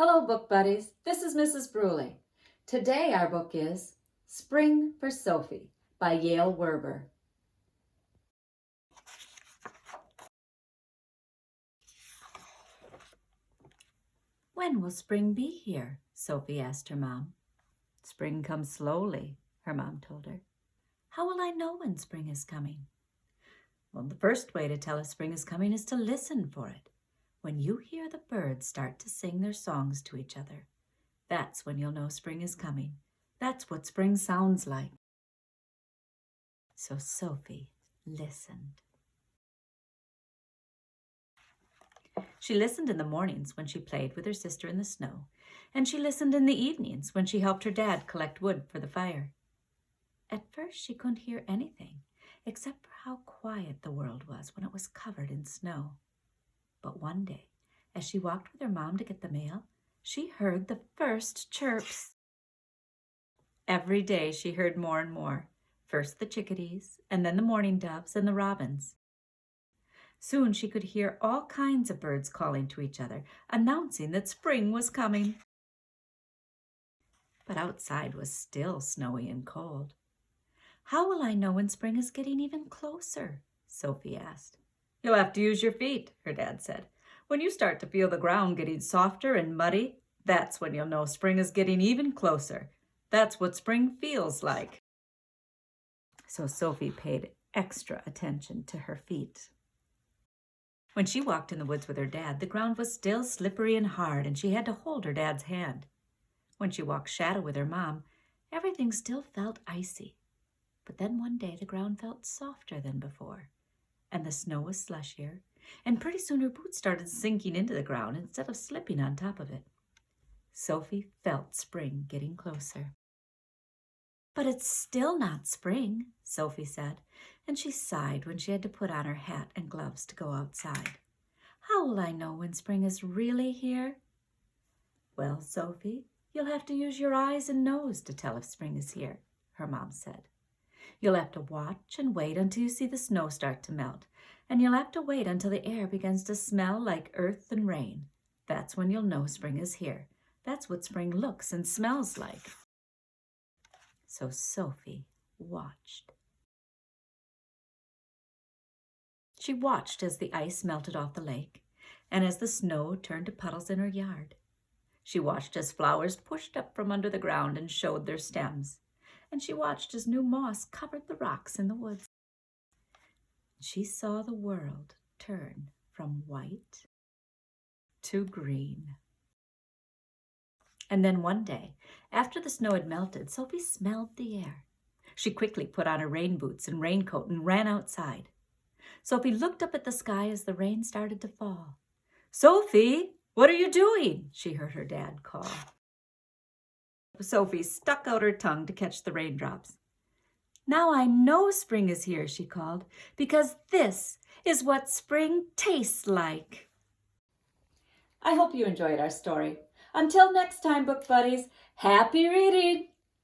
Hello, book buddies. This is Mrs. Bruley. Today our book is Spring for Sophie by Yael Werber. When will spring be here? Sophie asked her mom. Spring comes slowly, her mom told her. How will I know when spring is coming? Well, the first way to tell if spring is coming is to listen for it. When you hear the birds start to sing their songs to each other, that's when you'll know spring is coming. That's what spring sounds like. So Sophie listened. She listened in the mornings when she played with her sister in the snow, and she listened in the evenings when she helped her dad collect wood for the fire. At first she couldn't hear anything, except for how quiet the world was when it was covered in snow. But one day, as she walked with her mom to get the mail, she heard the first chirps. Every day she heard more and more, first the chickadees, and then the mourning doves and the robins. Soon she could hear all kinds of birds calling to each other, announcing that spring was coming. But outside was still snowy and cold. How will I know when spring is getting even closer? Sophie asked. You'll have to use your feet, her dad said. When you start to feel the ground getting softer and muddy, that's when you'll know spring is getting even closer. That's what spring feels like. So Sophie paid extra attention to her feet. When she walked in the woods with her dad, the ground was still slippery and hard, and she had to hold her dad's hand. When she walked shadow with her mom, everything still felt icy. But then one day the ground felt softer than before, and the snow was slushier, and pretty soon her boots started sinking into the ground instead of slipping on top of it. Sophie felt spring getting closer. But it's still not spring, Sophie said, and she sighed when she had to put on her hat and gloves to go outside. How will I know when spring is really here? Well, Sophie, you'll have to use your eyes and nose to tell if spring is here, her mom said. You'll have to watch and wait until you see the snow start to melt, and you'll have to wait until the air begins to smell like earth and rain. That's when you'll know spring is here. That's what spring looks and smells like. So Sophie watched. She watched as the ice melted off the lake and as the snow turned to puddles in her yard. She watched as flowers pushed up from under the ground and showed their stems, and she watched as new moss covered the rocks in the woods. She saw the world turn from white to green. And then one day, after the snow had melted, Sophie smelled the air. She quickly put on her rain boots and raincoat and ran outside. Sophie looked up at the sky as the rain started to fall. Sophie, what are you doing? She heard her dad call. Sophie stuck out her tongue to catch the raindrops. Now I know spring is here, she called, because this is what spring tastes like. I hope you enjoyed our story. Until next time, book buddies, happy reading!